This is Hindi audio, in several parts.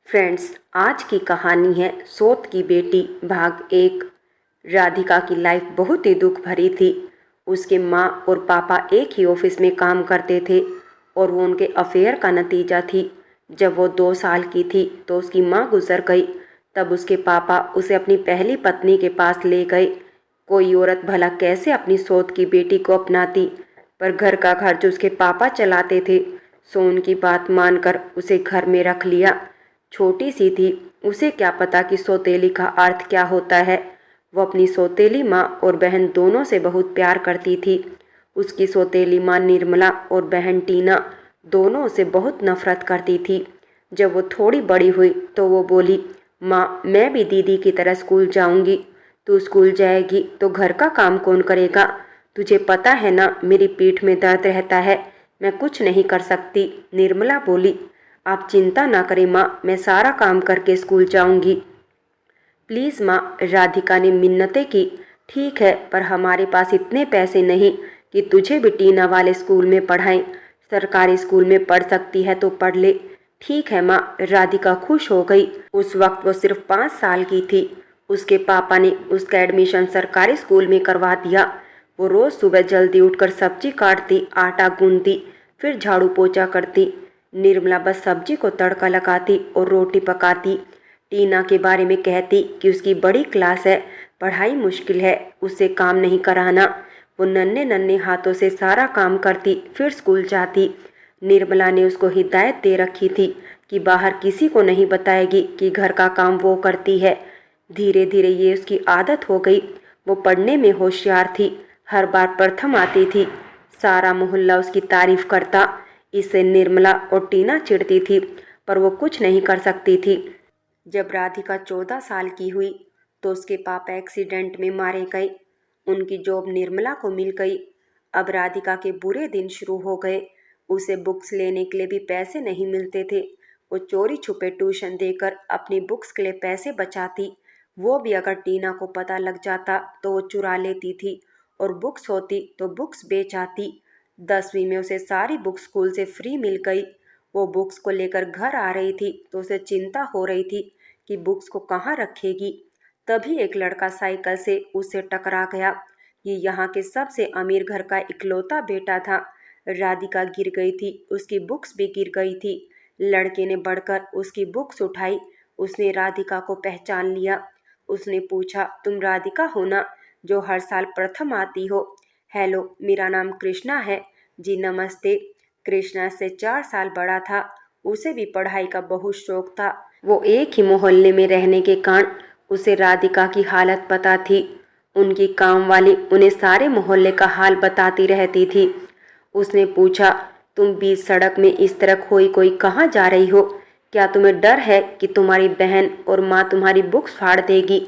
फ्रेंड्स, आज की कहानी है सोत की बेटी भाग 1। राधिका की लाइफ बहुत ही दुख भरी थी। उसके माँ और पापा एक ही ऑफिस में काम करते थे और वो उनके अफेयर का नतीजा थी। जब वो 2 साल की थी तो उसकी माँ गुजर गई। तब उसके पापा उसे अपनी पहली पत्नी के पास ले गए। कोई औरत भला कैसे अपनी सोत की बेटी को अपनाती, पर घर का खर्च उसके पापा चलाते थे, सो उनकी बात मानकर उसे घर में रख लिया। छोटी सी थी, उसे क्या पता कि सौतेली का अर्थ क्या होता है। वो अपनी सौतेली माँ और बहन दोनों से बहुत प्यार करती थी। उसकी सौतेली माँ निर्मला और बहन टीना दोनों उसे बहुत नफरत करती थी। जब वो थोड़ी बड़ी हुई तो वो बोली, माँ मैं भी दीदी की तरह स्कूल जाऊंगी। तू स्कूल जाएगी तो घर का काम कौन करेगा? तुझे पता है ना मेरी पीठ में दर्द रहता है, मैं कुछ नहीं कर सकती। निर्मला बोली, आप चिंता ना करें माँ, मैं सारा काम करके स्कूल जाऊंगी। प्लीज़ माँ, राधिका ने मिन्नतें की। ठीक है, पर हमारे पास इतने पैसे नहीं कि तुझे भी टीना वाले स्कूल में पढ़ाएं। सरकारी स्कूल में पढ़ सकती है तो पढ़ ले। ठीक है माँ, राधिका खुश हो गई। उस वक्त वो सिर्फ 5 साल की थी। उसके पापा ने उसका एडमिशन सरकारी स्कूल में करवा दिया। वो रोज़ सुबह जल्दी उठकर सब्जी काटती, आटा गूंथती, फिर झाड़ू पोछा करती। निर्मला बस सब्जी को तड़का लगाती और रोटी पकाती। टीना के बारे में कहती कि उसकी बड़ी क्लास है, पढ़ाई मुश्किल है, उससे काम नहीं कराना। वो नन्हे नन्हे हाथों से सारा काम करती, फिर स्कूल जाती। निर्मला ने उसको हिदायत दे रखी थी कि बाहर किसी को नहीं बताएगी कि घर का काम वो करती है। धीरे धीरे ये उसकी आदत हो गई। वो पढ़ने में होशियार थी, हर बार प्रथम आती थी। सारा मोहल्ला उसकी तारीफ करता। इससे निर्मला और टीना चिढ़ती थी, पर वो कुछ नहीं कर सकती थी। जब राधिका 14 साल की हुई तो उसके पापा एक्सीडेंट में मारे गए। उनकी जॉब निर्मला को मिल गई। अब राधिका के बुरे दिन शुरू हो गए। उसे बुक्स लेने के लिए भी पैसे नहीं मिलते थे। वो चोरी छुपे ट्यूशन देकर अपनी बुक्स के लिए पैसे बचाती। वो भी अगर टीना को पता लग जाता तो वो चुरा लेती थी, और बुक्स होती तो बुक्स बेच आती। 10वीं में उसे सारी बुक्स स्कूल से फ्री मिल गई। वो बुक्स को लेकर घर आ रही थी तो उसे चिंता हो रही थी कि बुक्स को कहाँ रखेगी। तभी एक लड़का साइकिल से उससे टकरा गया। ये यहाँ के सबसे अमीर घर का इकलौता बेटा था। राधिका गिर गई थी, उसकी बुक्स भी गिर गई थी। लड़के ने बढ़कर उसकी बुक्स उठाई। उसने राधिका को पहचान लिया। उसने पूछा, तुम राधिका हो ना, जो हर साल प्रथम आती हो? हेलो, मेरा नाम कृष्णा है। जी नमस्ते। कृष्णा से 4 साल बड़ा था। उसे भी पढ़ाई का बहुत शौक था। वो एक ही मोहल्ले में रहने के कारण उसे राधिका की हालत पता थी। उनकी काम वाली उन्हें सारे मोहल्ले का हाल बताती रहती थी। उसने पूछा, तुम बीच सड़क में इस तरह खोई कोई कहाँ जा रही हो? क्या तुम्हें डर है कि तुम्हारी बहन और माँ तुम्हारी बुक्स फाड़ देगी?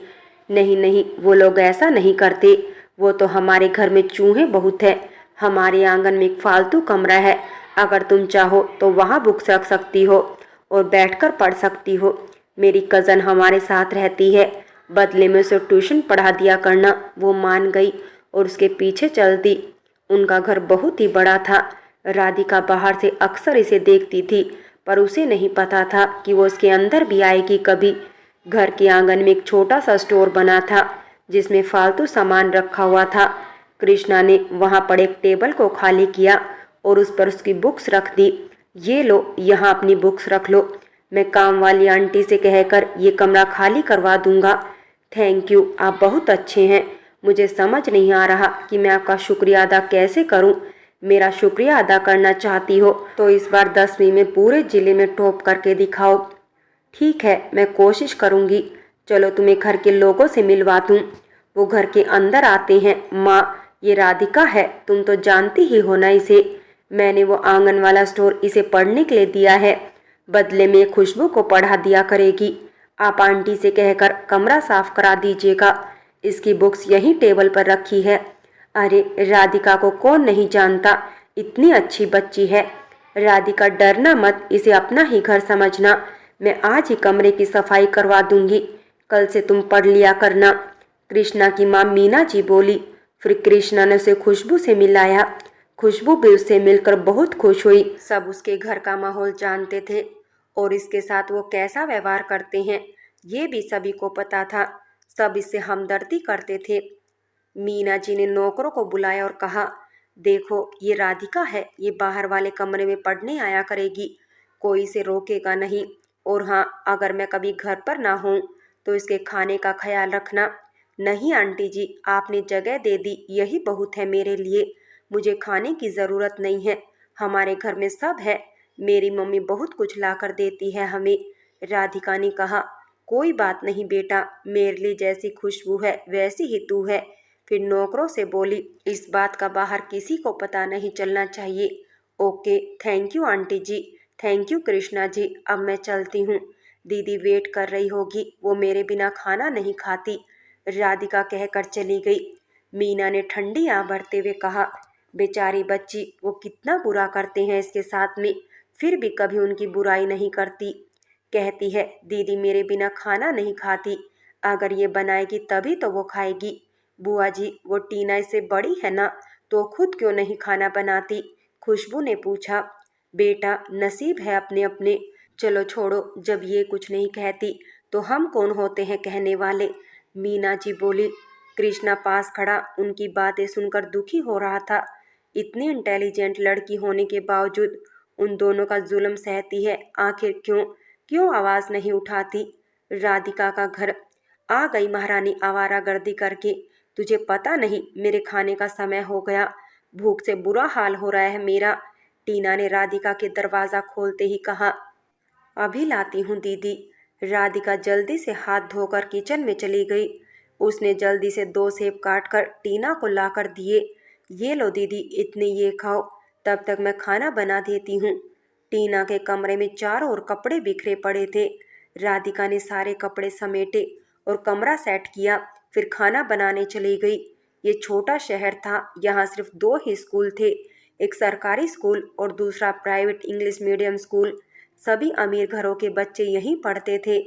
नहीं नहीं, वो लोग ऐसा नहीं करते। वो तो हमारे घर में चूहे बहुत है। हमारे आंगन में एक फालतू कमरा है, अगर तुम चाहो तो वहाँ बुक्स रख सकती हो और बैठकर पढ़ सकती हो। मेरी कज़न हमारे साथ रहती है, बदले में उसे ट्यूशन पढ़ा दिया करना। वो मान गई और उसके पीछे चल दी। उनका घर बहुत ही बड़ा था। राधिका बाहर से अक्सर इसे देखती थी, पर उसे नहीं पता था कि वो उसके अंदर भी आएगी कभी। घर के आंगन में एक छोटा सा स्टोर बना था जिसमें फालतू सामान रखा हुआ था। कृष्णा ने वहां पड़े एक टेबल को खाली किया और उस पर उसकी बुक्स रख दी। ये लो, यहाँ अपनी बुक्स रख लो। मैं काम वाली आंटी से कहकर ये कमरा खाली करवा दूंगा। थैंक यू, आप बहुत अच्छे हैं। मुझे समझ नहीं आ रहा कि मैं आपका शुक्रिया अदा कैसे करूं। मेरा शुक्रिया अदा करना चाहती हो तो इस बार 10वीं में पूरे जिले में टॉप करके दिखाओ। ठीक है, मैं कोशिश करूंगी। चलो तुम्हें घर के लोगों से मिलवा दूं। वो घर के अंदर आते हैं। माँ, ये राधिका है, तुम तो जानती ही हो ना इसे। मैंने वो आंगन वाला स्टोर इसे पढ़ने के लिए दिया है, बदले में खुशबू को पढ़ा दिया करेगी। आप आंटी से कहकर कमरा साफ करा दीजिएगा। इसकी बुक्स यहीं टेबल पर रखी है। अरे, राधिका को कौन नहीं जानता, इतनी अच्छी बच्ची है। राधिका डरना मत, इसे अपना ही घर समझना। मैं आज ही कमरे की सफाई करवा दूंगी, कल से तुम पढ़ लिया करना। कृष्णा की माँ मीना जी बोली। फिर कृष्णा ने उसे खुशबू से मिलाया। खुशबू भी उससे मिलकर बहुत खुश हुई। सब उसके घर का माहौल जानते थे और इसके साथ वो कैसा व्यवहार करते हैं ये भी सभी को पता था। सब इससे हमदर्दी करते थे। मीना जी ने नौकरों को बुलाया और कहा, देखो ये राधिका है, ये बाहर वाले कमरे में पढ़ने आया करेगी, कोई इसे रोकेगा नहीं। और हाँ, अगर मैं कभी घर पर ना हूँ तो इसके खाने का ख्याल रखना। नहीं आंटी जी, आपने जगह दे दी यही बहुत है मेरे लिए, मुझे खाने की ज़रूरत नहीं है, हमारे घर में सब है, मेरी मम्मी बहुत कुछ ला कर देती है हमें। राधिका ने कहा, कोई बात नहीं बेटा, मेरे लिए जैसी खुशबू है वैसी ही तू है। फिर नौकरों से बोली, इस बात का बाहर किसी को पता नहीं चलना चाहिए। Okay, thank you aunty ji, thank you Krishna ji, अब मैं चलती हूँ, दीदी वेट कर रही होगी, वो मेरे बिना खाना नहीं खाती। राधिका कहकर चली गई। मीना ने ठंडी आह भरते हुए कहा, बेचारी बच्ची, वो कितना बुरा करते हैं इसके साथ में, फिर भी कभी उनकी बुराई नहीं करती। कहती है दीदी मेरे बिना खाना नहीं खाती, अगर ये बनाएगी तभी तो वो खाएगी। बुआ जी, वो टीना इससे बड़ी है ना, तो खुद क्यों नहीं खाना बनाती? खुशबू ने पूछा। बेटा, नसीब है अपने अपने, चलो छोड़ो, जब ये कुछ नहीं कहती तो हम कौन होते हैं कहने वाले। मीना जी बोली। कृष्णा पास खड़ा उनकी बातें सुनकर दुखी हो रहा था। इतनी इंटेलिजेंट लड़की होने के बावजूद उन दोनों का जुल्म सहती है, आखिर क्यों? क्यों आवाज नहीं उठाती? राधिका का घर आ गई महारानी आवारागर्दी करके, तुझे पता नहीं मेरे खाने का समय हो गया, भूख से बुरा हाल हो रहा है मेरा। टीना ने राधिका के दरवाजा खोलते ही कहा। अभी लाती हूँ दीदी। राधिका जल्दी से हाथ धोकर किचन में चली गई। उसने जल्दी से 2 सेब काटकर टीना को लाकर दिए। ये लो दीदी, इतने ये खाओ, तब तक मैं खाना बना देती हूँ। टीना के कमरे में चारों ओर कपड़े बिखरे पड़े थे। राधिका ने सारे कपड़े समेटे और कमरा सेट किया, फिर खाना बनाने चली गई। ये छोटा शहर था, यहाँ सिर्फ 2 ही स्कूल थे, एक सरकारी स्कूल और दूसरा प्राइवेट इंग्लिश मीडियम स्कूल। सभी अमीर घरों के बच्चे यहीं पढ़ते थे।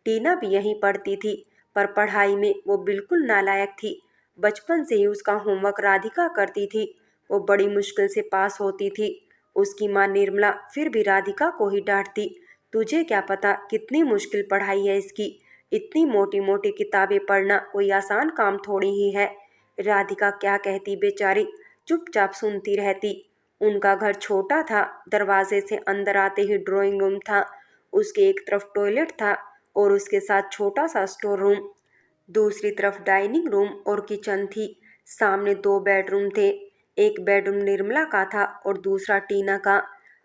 टीना भी यहीं पढ़ती थी, पर पढ़ाई में वो बिल्कुल नालायक थी। बचपन से ही उसका होमवर्क राधिका करती थी, वो बड़ी मुश्किल से पास होती थी। उसकी माँ निर्मला फिर भी राधिका को ही डांटती, तुझे क्या पता कितनी मुश्किल पढ़ाई है इसकी, इतनी मोटी मोटी किताबें पढ़ना कोई आसान काम थोड़ी ही है। राधिका क्या कहती बेचारी, चुपचाप सुनती रहती। उनका घर छोटा था, दरवाजे से अंदर आते ही ड्राइंग रूम था, उसके एक तरफ टॉयलेट था और उसके साथ छोटा सा स्टोर रूम, दूसरी तरफ डाइनिंग रूम और किचन थी। सामने 2 बेडरूम थे, एक बेडरूम निर्मला का था और दूसरा टीना का।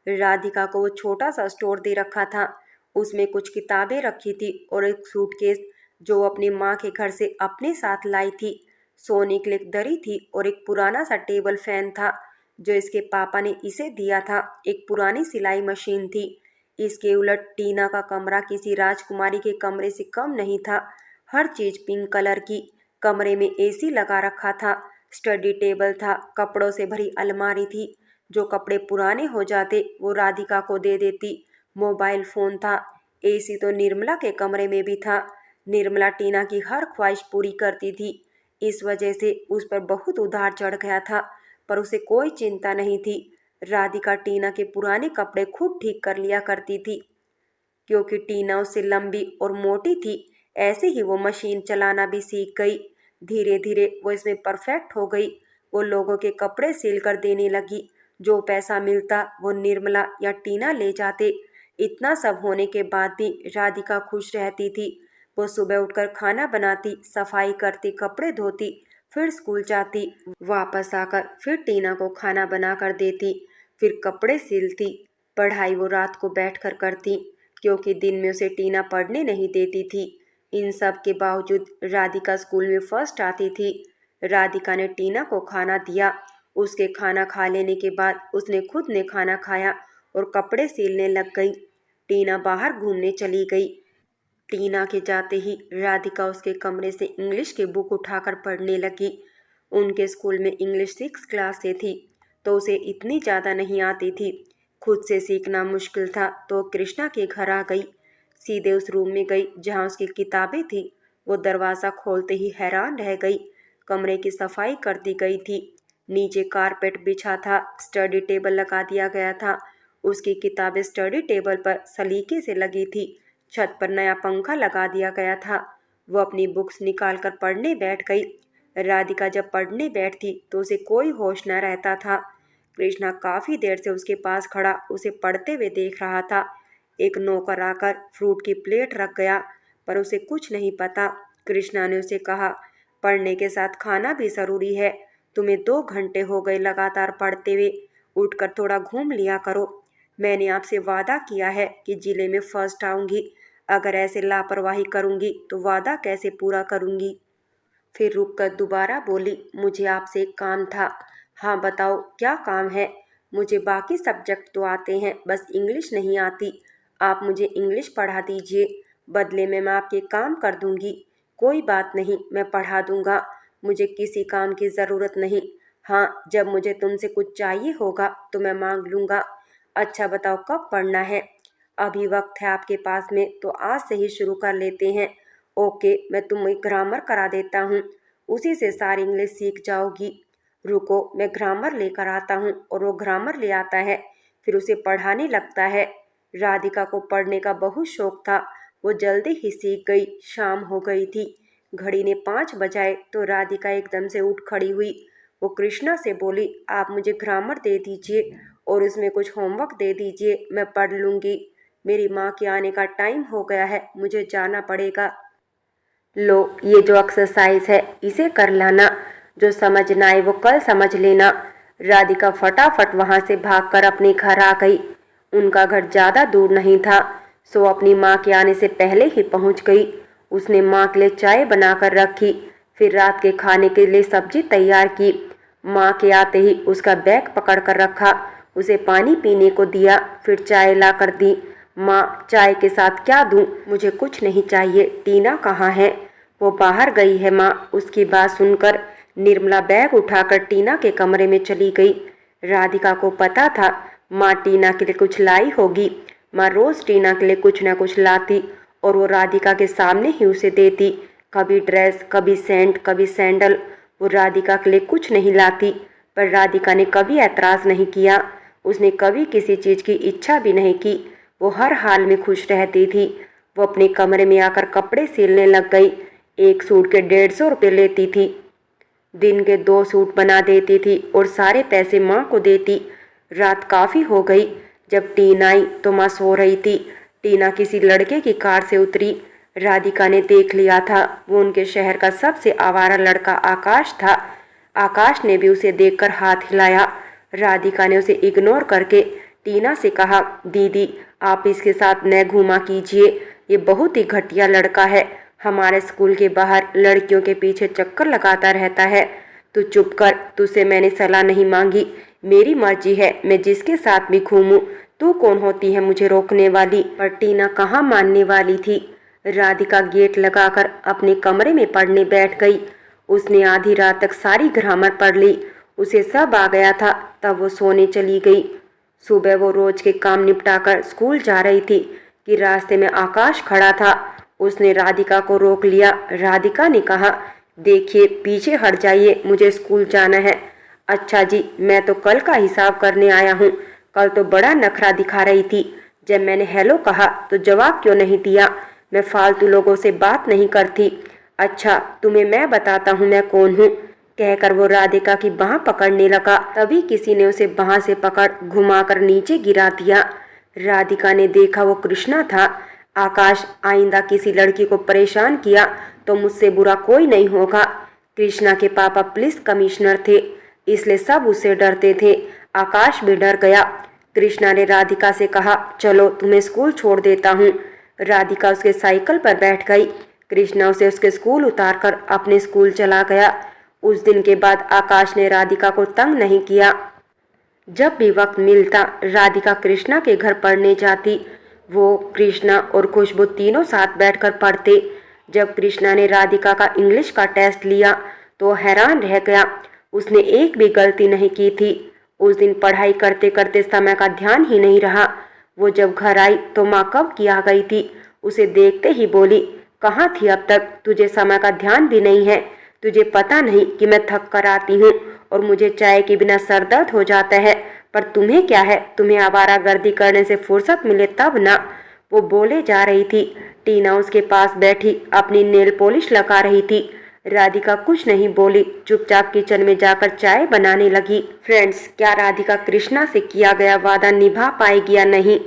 राधिका को वो छोटा सा स्टोर दे रखा था, उसमें कुछ किताबें रखी थी और एक सूटकेस जो वो अपनी माँ के घर से अपने साथ लाई थी। सोने के लिए एक दरी थी और एक पुराना सा टेबल फैन था जो इसके पापा ने इसे दिया था। एक पुरानी सिलाई मशीन थी। इसके उलट टीना का कमरा किसी राजकुमारी के कमरे से कम नहीं था, हर चीज पिंक कलर की। कमरे में एसी लगा रखा था, स्टडी टेबल था, कपड़ों से भरी अलमारी थी, जो कपड़े पुराने हो जाते वो राधिका को दे देती। मोबाइल फोन था। एसी तो निर्मला के कमरे में भी था। निर्मला टीना की हर ख्वाहिश पूरी करती थी, इस वजह से उस पर बहुत उधार चढ़ गया था, पर उसे कोई चिंता नहीं थी। राधिका टीना के पुराने कपड़े खुद ठीक कर लिया करती थी, क्योंकि टीना उससे लंबी और मोटी थी। ऐसे ही वो मशीन चलाना भी सीख गई। धीरे धीरे वो इसमें परफेक्ट हो गई। वो लोगों के कपड़े सिल कर देने लगी, जो पैसा मिलता वो निर्मला या टीना ले जाते। इतना सब होने के बाद भी राधिका खुश रहती थी। वो सुबह उठकर खाना बनाती, सफाई करती, कपड़े धोती, फिर स्कूल जाती, वापस आकर फिर टीना को खाना बना कर देती, फिर कपड़े सिलती। पढ़ाई वो रात को बैठकर करती, क्योंकि दिन में उसे टीना पढ़ने नहीं देती थी। इन सब के बावजूद राधिका स्कूल में फर्स्ट आती थी। राधिका ने टीना को खाना दिया। उसके खाना खा लेने के बाद उसने खुद ने खाना खाया और कपड़े सिलने लग गई। टीना बाहर घूमने चली गई। टीना के जाते ही राधिका उसके कमरे से इंग्लिश की बुक उठाकर पढ़ने लगी। उनके स्कूल में इंग्लिश 6 क्लास से थी, तो उसे इतनी ज़्यादा नहीं आती थी। खुद से सीखना मुश्किल था, तो कृष्णा के घर आ गई। सीधे उस रूम में गई जहाँ उसकी किताबें थी। वो दरवाज़ा खोलते ही हैरान रह गई। कमरे की सफाई कर दी गई थी। नीचे कारपेट बिछा था, स्टडी टेबल लगा दिया गया था उसकी किताबें स्टडी टेबल पर सलीके से लगी थी। छत पर नया पंखा लगा दिया गया था। वो अपनी बुक्स निकालकर पढ़ने बैठ गई। राधिका जब पढ़ने बैठती तो उसे कोई होश न रहता था। कृष्णा काफी देर से उसके पास खड़ा उसे पढ़ते हुए देख रहा था। एक नौकर आकर फ्रूट की प्लेट रख गया, पर उसे कुछ नहीं पता। कृष्णा ने उसे कहा, पढ़ने के साथ खाना भी जरूरी है। तुम्हें 2 घंटे हो गए लगातार पढ़ते हुए, उठकर थोड़ा घूम लिया करो। मैंने आपसे वादा किया है कि जिले में फर्स्ट आऊंगी। अगर ऐसे लापरवाही करूंगी तो वादा कैसे पूरा करूंगी। फिर रुककर दोबारा बोली, मुझे आपसे एक काम था। हाँ बताओ, क्या काम है। मुझे बाकी सब्जेक्ट तो आते हैं, बस इंग्लिश नहीं आती। आप मुझे इंग्लिश पढ़ा दीजिए, बदले में मैं आपके काम कर दूंगी। कोई बात नहीं, मैं पढ़ा दूंगा। मुझे किसी काम की ज़रूरत नहीं। हाँ, जब मुझे तुमसे कुछ चाहिए होगा तो मैं मांग लूँगा। अच्छा बताओ, कब पढ़ना है। अभी वक्त है आपके पास में, तो आज से ही शुरू कर लेते हैं। ओके, मैं तुम्हें ग्रामर करा देता हूँ, उसी से सारी इंग्लिश सीख जाओगी। रुको, मैं ग्रामर लेकर आता हूँ। और वो ग्रामर ले आता है, फिर उसे पढ़ाने लगता है। राधिका को पढ़ने का बहुत शौक था। वो जल्दी ही सीख गई। शाम हो गई थी। घड़ी ने 5 बजाए तो राधिका एकदम से उठ खड़ी हुई। वो कृष्णा से बोली, आप मुझे ग्रामर दे दीजिए और इसमें कुछ होमवर्क दे दीजिए, मैं पढ़ लूँगी। मेरी माँ के आने का टाइम हो गया है, मुझे जाना पड़ेगा। लो, ये जो एक्सरसाइज है इसे कर लाना। जो समझना है वो कल समझ लेना। राधिका फटाफट वहाँ से भागकर अपने घर आ गई। उनका घर ज़्यादा दूर नहीं था, सो अपनी माँ के आने से पहले ही पहुँच गई। उसने माँ के लिए चाय बनाकर रखी, फिर रात के खाने के लिए सब्जी तैयार की। माँ के आते ही उसका बैग पकड़ कर रखा, उसे पानी पीने को दिया, फिर चाय ला कर दी। माँ, चाय के साथ क्या दूँ। मुझे कुछ नहीं चाहिए। टीना कहाँ है। वो बाहर गई है माँ। उसकी बात सुनकर निर्मला बैग उठाकर टीना के कमरे में चली गई। राधिका को पता था माँ टीना के लिए कुछ लाई होगी। माँ रोज टीना के लिए कुछ न कुछ लाती और वो राधिका के सामने ही उसे देती। कभी ड्रेस, कभी सेंट, कभी सैंडल। वो राधिका के लिए कुछ नहीं लाती, पर राधिका ने कभी ऐतराज़ नहीं किया। उसने कभी किसी चीज़ की इच्छा भी नहीं की। वो हर हाल में खुश रहती थी। वो अपने कमरे में आकर कपड़े सिलने लग गई। एक सूट के 150 रुपये लेती थी। दिन के 2 सूट बना देती थी और सारे पैसे माँ को देती। रात काफ़ी हो गई। जब टीना आई तो माँ सो रही थी। टीना किसी लड़के की कार से उतरी। राधिका ने देख लिया था, वो उनके शहर का सबसे आवारा लड़का आकाश था। आकाश ने भी उसे देखकर हाथ हिलाया। राधिका ने उसे इग्नोर करके टीना से कहा, दीदी आप इसके साथ न घूमा कीजिए, ये बहुत ही घटिया लड़का है। हमारे स्कूल के बाहर लड़कियों के पीछे चक्कर लगाता रहता है। तू चुप कर, तुझसे मैंने सलाह नहीं मांगी। मेरी मर्जी है, मैं जिसके साथ भी घूमूं। तू कौन होती है मुझे रोकने वाली। पर टीना कहाँ मानने वाली थी। राधिका गेट लगाकर अपने कमरे में पढ़ने बैठ गई। उसने आधी रात तक सारी ग्रामर पढ़ ली। उसे सब आ गया था। तब वो सोने चली गई। सुबह वो रोज के काम निपटाकर स्कूल जा रही थी कि रास्ते में आकाश खड़ा था। उसने राधिका को रोक लिया। राधिका ने कहा, देखिए पीछे हट जाइए, मुझे स्कूल जाना है। अच्छा जी, मैं तो कल का हिसाब करने आया हूँ। कल तो बड़ा नखरा दिखा रही थी। जब मैंने हेलो कहा तो जवाब क्यों नहीं दिया। मैं फालतू लोगों से बात नहीं करती। अच्छा, तुम्हें मैं बताता हूँ मैं कौन हूँ, कहकर वो राधिका की बाह पकड़ने लगा। तभी किसी ने उसे बाह से पकड़ घुमाकर नीचे गिरा दिया। राधिका ने देखा वो कृष्णा था। आकाश, आइंदा किसी लड़की को परेशान किया तो मुझसे बुरा कोई नहीं होगा। कृष्णा के पापा पुलिस कमिश्नर थे, इसलिए सब उससे डरते थे। आकाश भी डर गया। कृष्णा ने राधिका से कहा, चलो तुम्हें स्कूल छोड़ देता हूँ। राधिका उसके साइकिल पर बैठ गई। कृष्णा उसे उसके स्कूल उतारकर अपने स्कूल चला गया। उस दिन के बाद आकाश ने राधिका को तंग नहीं किया। जब भी वक्त मिलता राधिका कृष्णा के घर पढ़ने जाती। वो, कृष्णा और खुशबू तीनों साथ बैठकर पढ़ते। जब कृष्णा ने राधिका का इंग्लिश का टेस्ट लिया तो हैरान रह गया। उसने एक भी गलती नहीं की थी। उस दिन पढ़ाई करते करते समय का ध्यान ही नहीं रहा। वो जब घर आई तो माँ कब की आ गई थी। उसे देखते ही बोली, कहाँ थी अब तक, तुझे समय का ध्यान भी नहीं है। तुझे पता नहीं कि मैं थक कर आती हूँ और मुझे चाय के बिना सर दर्द हो जाता है। पर तुम्हें क्या है, तुम्हें आवारागर्दी करने से फुर्सत मिले तब ना, वो बोले जा रही थी। टीना उसके पास बैठी अपनी नेल पॉलिश लगा रही थी। राधिका कुछ नहीं बोली, चुपचाप किचन में जाकर चाय बनाने लगी। फ्रेंड्स, क्या राधिका कृष्णा से किया गया वादा निभा पाएगी या नहीं,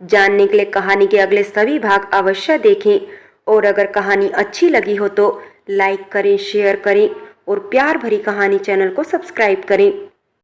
जानने के लिए कहानी के अगले सभी भाग अवश्य देखें। और अगर कहानी अच्छी लगी हो तो लाइक करें, शेयर करें और प्यार भरी कहानी चैनल को सब्सक्राइब करें।